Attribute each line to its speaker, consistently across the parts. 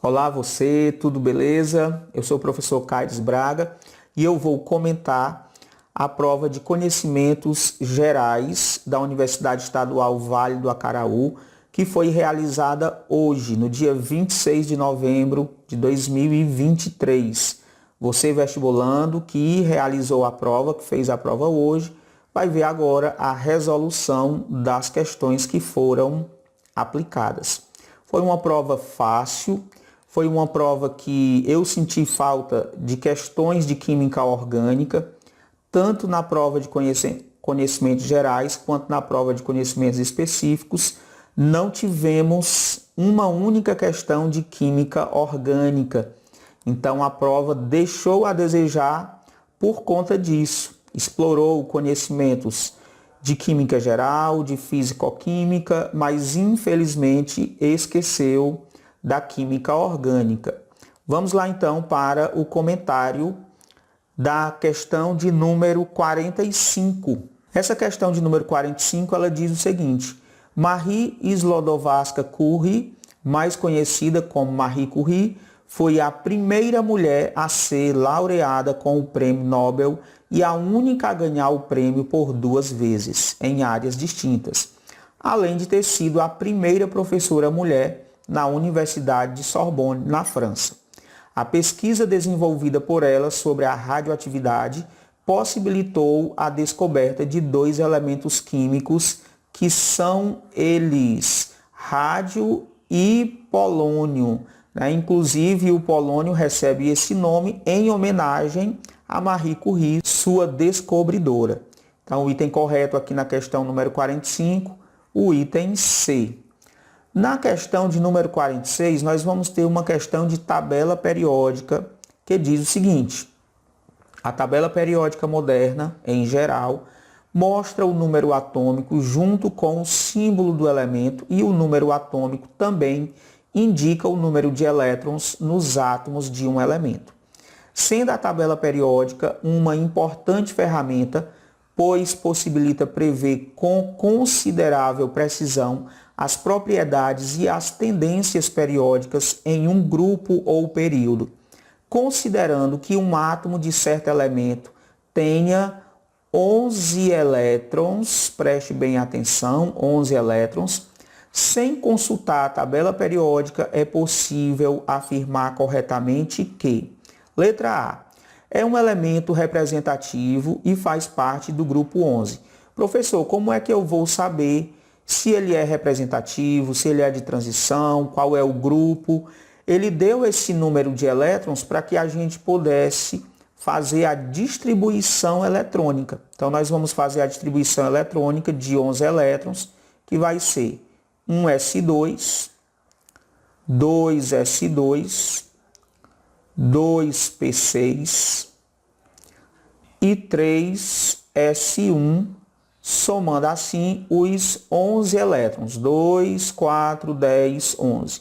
Speaker 1: Olá você, tudo beleza? Eu sou o professor Caides Braga e eu vou comentar a prova de conhecimentos gerais da Universidade Estadual Vale do Acaraú, que foi realizada hoje, no dia 26 de novembro de 2023. Você vestibulando que realizou a prova, que fez a prova hoje, vai ver agora a resolução das questões que foram aplicadas. Foi uma prova fácil, foi uma prova que eu senti falta de questões de química orgânica, tanto na prova de conhecimentos gerais quanto na prova de conhecimentos específicos. Não tivemos uma única questão de química orgânica. Então a prova deixou a desejar por conta disso. Explorou conhecimentos de química geral, de físico-química, mas infelizmente esqueceu da química orgânica. Vamos lá então para o comentário da questão de número 45. Essa questão de número 45, ela diz o seguinte: Marie Sklodowska-Curie, mais conhecida como Marie Curie, foi a primeira mulher a ser laureada com o Prêmio Nobel e a única a ganhar o prêmio por 2 vezes, em áreas distintas, além de ter sido a primeira professora mulher na Universidade de Sorbonne, na França. A pesquisa desenvolvida por ela sobre a radioatividade possibilitou a descoberta de 2 elementos químicos que são eles rádio e polônio. Inclusive, o polônio recebe esse nome em homenagem a Marie Curie, sua descobridora. Então, o item correto aqui na questão número 45, o item C. Na questão de número 46, nós vamos ter uma questão de tabela periódica que diz o seguinte: a tabela periódica moderna, em geral, mostra o número atômico junto com o símbolo do elemento e o número atômico também indica o número de elétrons nos átomos de um elemento. Sendo a tabela periódica uma importante ferramenta, pois possibilita prever com considerável precisão as propriedades e as tendências periódicas em um grupo ou período, considerando que um átomo de certo elemento tenha 11 elétrons, preste bem atenção, 11 elétrons, sem consultar a tabela periódica é possível afirmar corretamente que: letra A, é um elemento representativo e faz parte do grupo 11. Professor, como é que eu vou saber se ele é representativo, se ele é de transição, qual é o grupo? Ele deu esse número de elétrons para que a gente pudesse fazer a distribuição eletrônica. Então, nós vamos fazer a distribuição eletrônica de 11 elétrons, que vai ser 1s2, 2s2, 2p6 e 3s1, somando assim os 11 elétrons, 2, 4, 10, 11.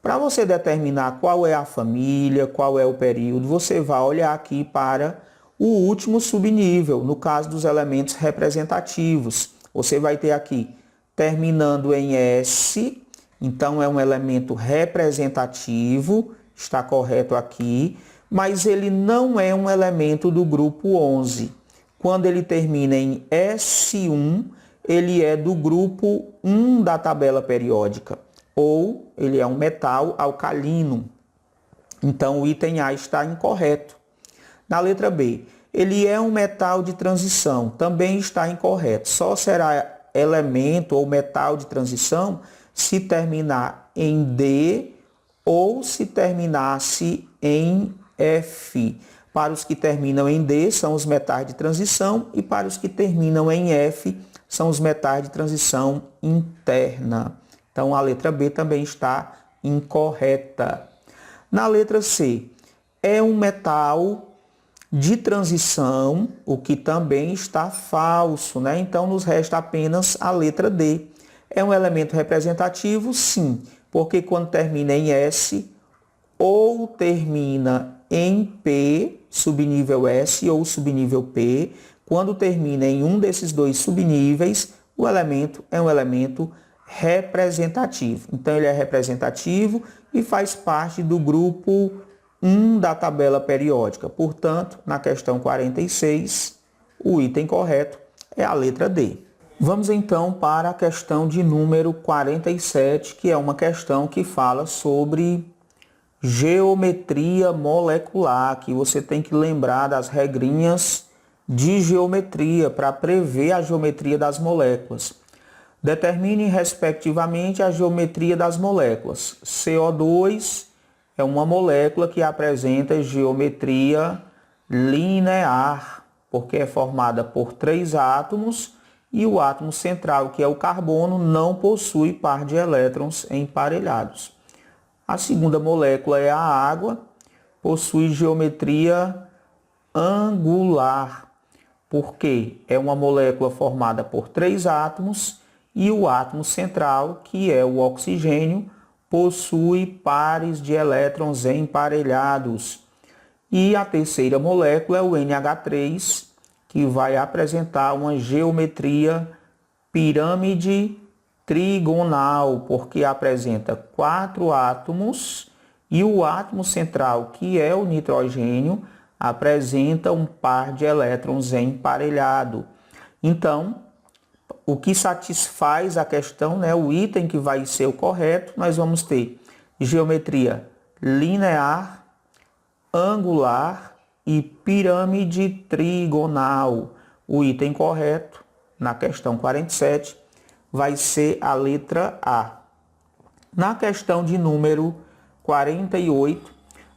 Speaker 1: Para você determinar qual é a família, qual é o período, você vai olhar aqui para o último subnível, no caso dos elementos representativos. Você vai ter aqui, terminando em S, então é um elemento representativo, está correto aqui, mas ele não é um elemento do grupo 11. Quando ele termina em S1, ele é do grupo 1 da tabela periódica, ou ele é um metal alcalino. Então, o item A está incorreto. Na letra B, ele é um metal de transição, também está incorreto. Só será elemento ou metal de transição se terminar em D ou se terminasse em F. Para os que terminam em D, são os metais de transição, e para os que terminam em F, são os metais de transição interna. Então, a letra B também está incorreta. Na letra C, é um metal de transição, o que também está falso, né? Então, nos resta apenas a letra D. É um elemento representativo? Sim, porque quando termina em S ou termina em P, subnível S ou subnível P, quando termina em um desses 2 subníveis, o elemento é um elemento representativo. Então, ele é representativo e faz parte do grupo 1 da tabela periódica. Portanto, na questão 46, o item correto é a letra D. Vamos então para a questão de número 47, que é uma questão que fala sobre geometria molecular, que você tem que lembrar das regrinhas de geometria para prever a geometria das moléculas. Determine respectivamente a geometria das moléculas. CO2 é uma molécula que apresenta geometria linear, porque é formada por 3 átomos e o átomo central, que é o carbono, não possui par de elétrons emparelhados. A segunda molécula é a água, possui geometria angular, porque é uma molécula formada por 3 átomos e o átomo central, que é o oxigênio, possui pares de elétrons emparelhados. E a terceira molécula é o NH3, que vai apresentar uma geometria pirâmide trigonal, porque apresenta 4 átomos e o átomo central, que é o nitrogênio, apresenta um par de elétrons emparelhado. Então, o que satisfaz a questão, né, o item que vai ser o correto, nós vamos ter geometria linear, angular e pirâmide trigonal. O item correto, na questão 47, vai ser a letra A. Na questão de número 48,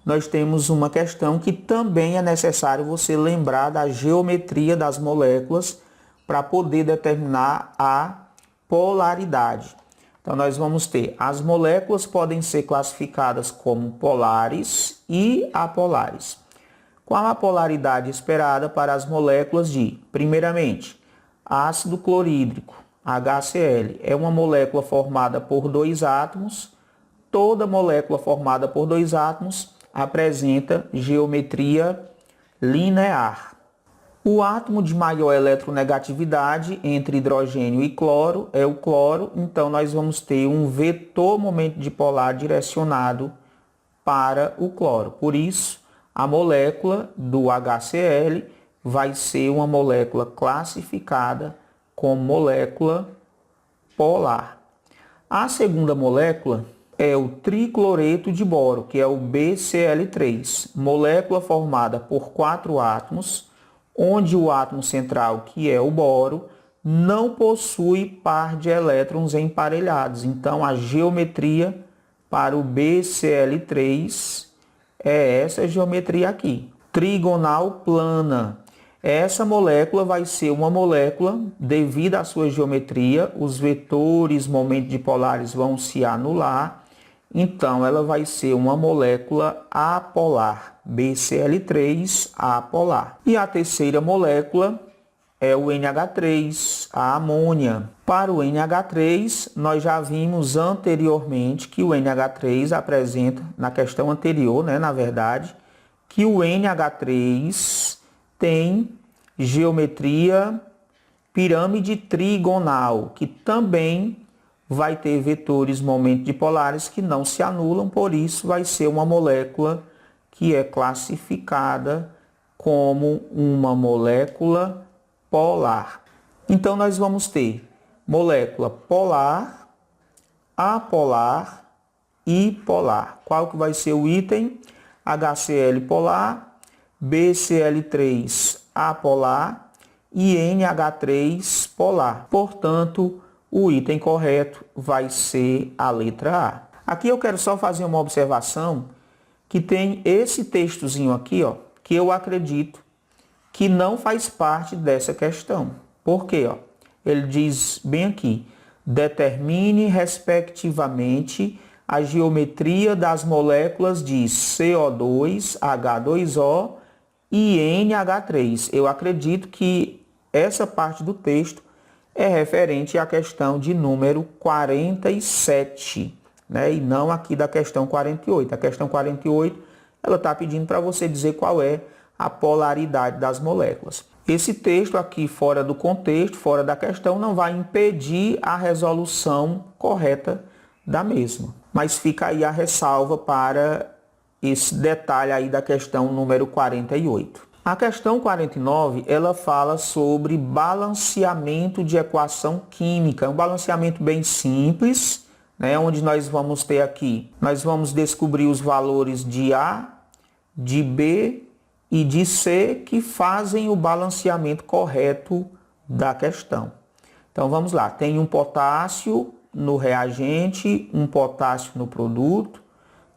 Speaker 1: nós temos uma questão que também é necessário você lembrar da geometria das moléculas para poder determinar a polaridade. Então, nós vamos ter, as moléculas podem ser classificadas como polares e apolares. Qual a polaridade esperada para as moléculas de, primeiramente, ácido clorídrico, HCl, é uma molécula formada por 2 átomos. Toda molécula formada por 2 átomos apresenta geometria linear. O átomo de maior eletronegatividade entre hidrogênio e cloro é o cloro, então nós vamos ter um vetor momento dipolar direcionado para o cloro. Por isso, a molécula do HCl vai ser uma molécula classificada como molécula polar. A segunda molécula é o tricloreto de boro, que é o BCl3, molécula formada por 4 átomos, onde o átomo central, que é o boro, não possui par de elétrons emparelhados. Então, a geometria para o BCl3 é essa geometria aqui, trigonal plana. Essa molécula vai ser uma molécula, devido à sua geometria, os vetores momento dipolares vão se anular, então ela vai ser uma molécula apolar, BCl3 apolar. E a terceira molécula é o NH3, a amônia. Para o NH3, nós já vimos anteriormente que o NH3 apresenta, na questão anterior, na verdade, que o NH3 tem geometria pirâmide trigonal, que também vai ter vetores momento dipolares que não se anulam, por isso vai ser uma molécula que é classificada como uma molécula polar. Então, nós vamos ter molécula polar, apolar e polar. Qual que vai ser o item? HCl polar, BCl3 apolar e NH3 polar. Portanto, o item correto vai ser a letra A. Aqui eu quero só fazer uma observação que tem esse textozinho aqui, que eu acredito que não faz parte dessa questão. Por quê? Ele diz bem aqui, determine respectivamente a geometria das moléculas de CO2, H2O e NH3. Eu acredito que essa parte do texto é referente à questão de número 47, e não aqui da questão 48. A questão 48, ela está pedindo para você dizer qual é a polaridade das moléculas. Esse texto aqui, fora do contexto, fora da questão, não vai impedir a resolução correta da mesma. mas fica aí a ressalva para esse detalhe aí da questão número 48. A questão 49, ela fala sobre balanceamento de equação química. É um balanceamento bem simples, né, onde nós vamos ter aqui, nós vamos descobrir os valores de A, de B e de C que fazem o balanceamento correto da questão. Então vamos lá, tem um potássio no reagente, um potássio no produto,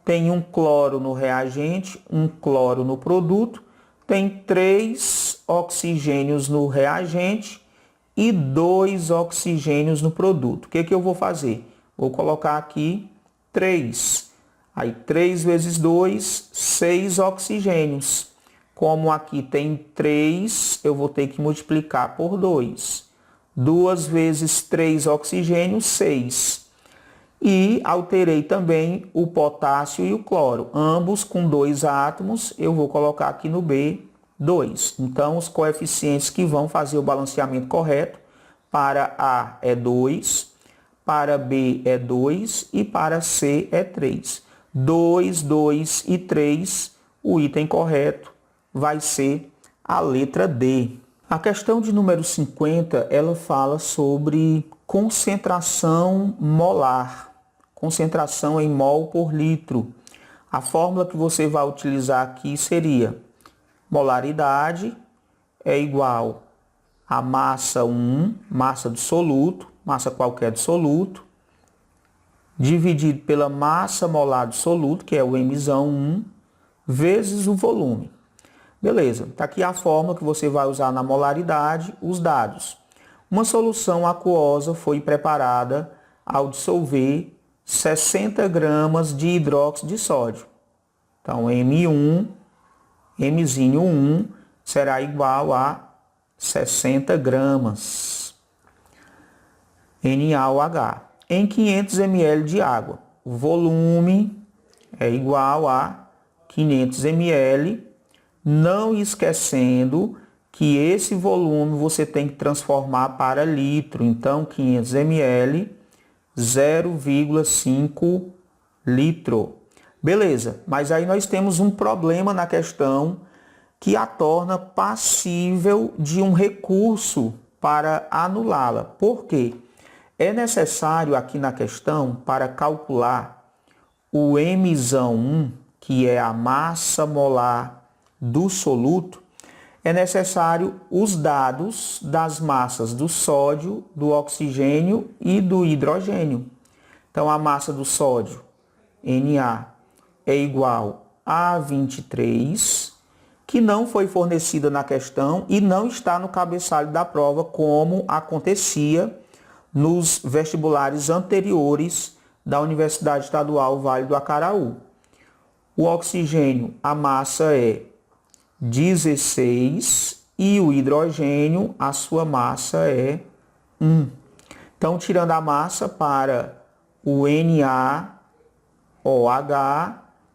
Speaker 1: tem um cloro no reagente, um cloro no produto, tem 3 oxigênios no reagente e 2 oxigênios no produto. O que eu vou fazer? Vou colocar aqui 3. Aí 3 vezes 2, 6 oxigênios. Como aqui tem 3, eu vou ter que multiplicar por 2. 2 vezes 3 oxigênios, 6. E alterei também o potássio e o cloro, ambos com 2 átomos, eu vou colocar aqui no B, 2. Então, os coeficientes que vão fazer o balanceamento correto, para A é 2, para B é 2 e para C é 3. 2, 2 e 3, o item correto vai ser a letra D. A questão de número 50, ela fala sobre concentração molar. Concentração em mol por litro. A fórmula que você vai utilizar aqui seria molaridade é igual a massa 1, massa do soluto, massa qualquer do soluto, dividido pela massa molar do soluto, que é o M1, vezes o volume. Beleza, está aqui a fórmula que você vai usar na molaridade, os dados. Uma solução aquosa foi preparada ao dissolver 60 gramas de hidróxido de sódio. Então, M1, Mzinho 1, será igual a 60 gramas NaOH em 500 ml de água. O volume é igual a 500 ml, não esquecendo que esse volume você tem que transformar para litro. Então, 500 ml, 0,5 litro. Beleza, mas aí nós temos um problema na questão que a torna passível de um recurso para anulá-la. Por quê? É necessário aqui na questão, para calcular o M1, que é a massa molar do soluto, é necessário os dados das massas do sódio, do oxigênio e do hidrogênio. Então, a massa do sódio, Na, é igual a 23, que não foi fornecida na questão e não está no cabeçalho da prova, como acontecia nos vestibulares anteriores da Universidade Estadual Vale do Acaraú. O oxigênio, a massa é 16 e o hidrogênio, a sua massa é 1. Então, tirando a massa para o NaOH,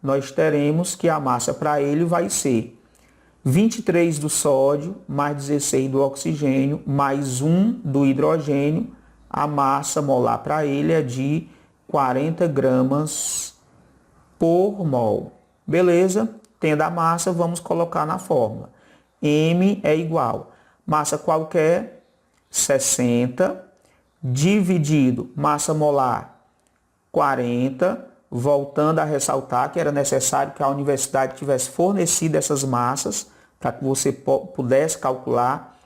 Speaker 1: nós teremos que a massa para ele vai ser 23 do sódio, mais 16 do oxigênio, mais 1 do hidrogênio. A massa molar para ele é de 40 gramas por mol. Beleza? Tendo a massa, vamos colocar na fórmula. M é igual massa qualquer, 60, dividido massa molar, 40. Voltando a ressaltar que era necessário que a universidade tivesse fornecido essas massas para que você pudesse calcular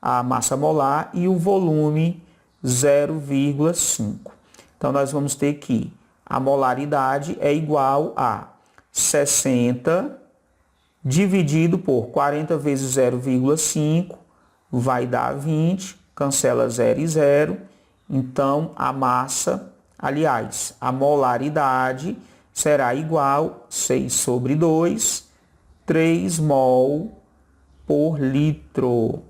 Speaker 1: a massa molar e o volume 0,5. Então, nós vamos ter que a molaridade é igual a 60 dividido por 40 vezes 0,5, vai dar 20, cancela 0 e 0. Então, a massa, aliás, a molaridade será igual a 6 sobre 2, 3 mol por litro.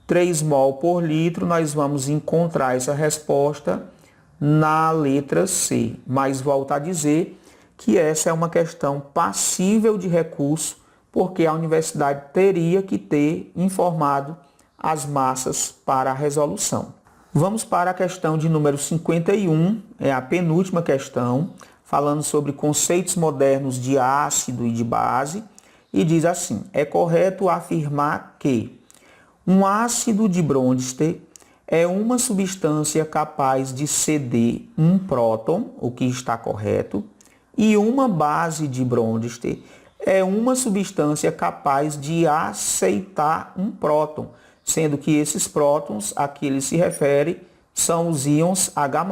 Speaker 1: 3 mol por litro, nós vamos encontrar essa resposta na letra C. Mas volto a dizer que essa é uma questão passível de recurso, porque a universidade teria que ter informado as massas para a resolução. Vamos para a questão de número 51, é a penúltima questão. falando sobre conceitos modernos de ácido e de base, e diz assim: é correto afirmar que um ácido de Bronsted é uma substância capaz de ceder um próton, o que está correto, e uma base de Bronsted é uma substância capaz de aceitar um próton, sendo que esses prótons a que ele se refere são os íons H+.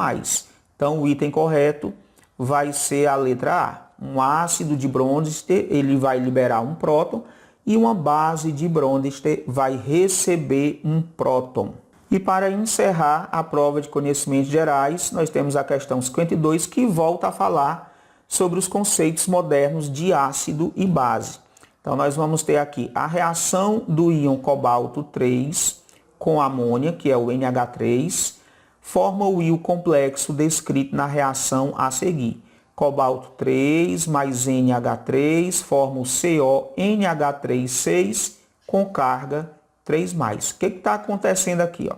Speaker 1: Então, o item correto vai ser a letra A. Um ácido de Bronsted, ele vai liberar um próton e uma base de Bronsted vai receber um próton. E para encerrar a prova de conhecimentos gerais, nós temos a questão 52, que volta a falar sobre os conceitos modernos de ácido e base. Então, nós vamos ter aqui a reação do íon cobalto 3 com amônia, que é o NH3, forma o íon complexo descrito na reação a seguir. Cobalto 3 mais NH3 forma o CONH3,6 com carga 3+. O que está acontecendo aqui?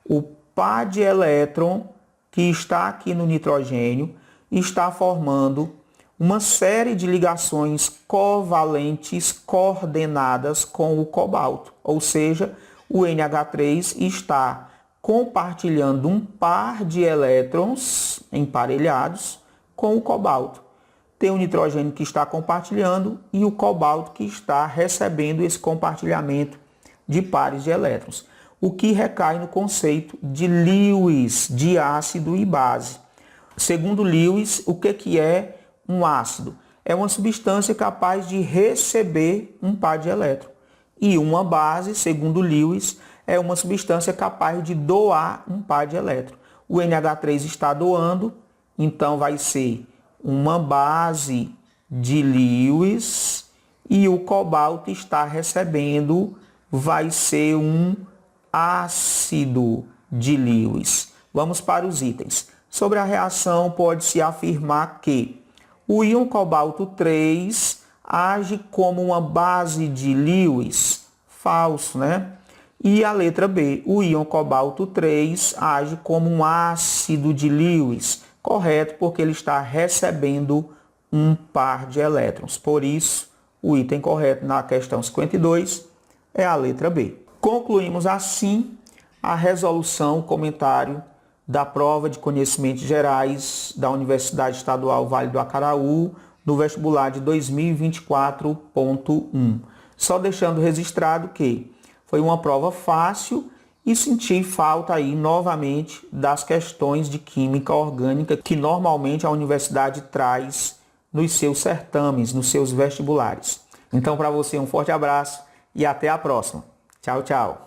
Speaker 1: O par de elétron que está aqui no nitrogênio está formando uma série de ligações covalentes coordenadas com o cobalto. Ou seja, o NH3 está compartilhando um par de elétrons emparelhados com o cobalto. Tem o nitrogênio que está compartilhando e o cobalto que está recebendo esse compartilhamento de pares de elétrons, o que recai no conceito de Lewis, de ácido e base. Segundo Lewis, o que é um ácido? É uma substância capaz de receber um par de elétrons. E uma base, segundo Lewis, é uma substância capaz de doar um par de elétrons. O NH3 está doando, então vai ser uma base de Lewis, e o cobalto está recebendo, vai ser um ácido de Lewis. Vamos para os itens. Sobre a reação, pode-se afirmar que o íon cobalto 3 age como uma base de Lewis. Falso, né? E a letra B, o íon cobalto 3 age como um ácido de Lewis. Correto, porque ele está recebendo um par de elétrons. Por isso, o item correto na questão 52 é a letra B. Concluímos assim a resolução, o comentário da prova de conhecimentos gerais da Universidade Estadual Vale do Acaraú, no vestibular de 2024.1. Só deixando registrado que foi uma prova fácil e senti falta aí novamente das questões de química orgânica que normalmente a universidade traz nos seus certames, nos seus vestibulares. Então, para você, um forte abraço e até a próxima. Tchau, tchau.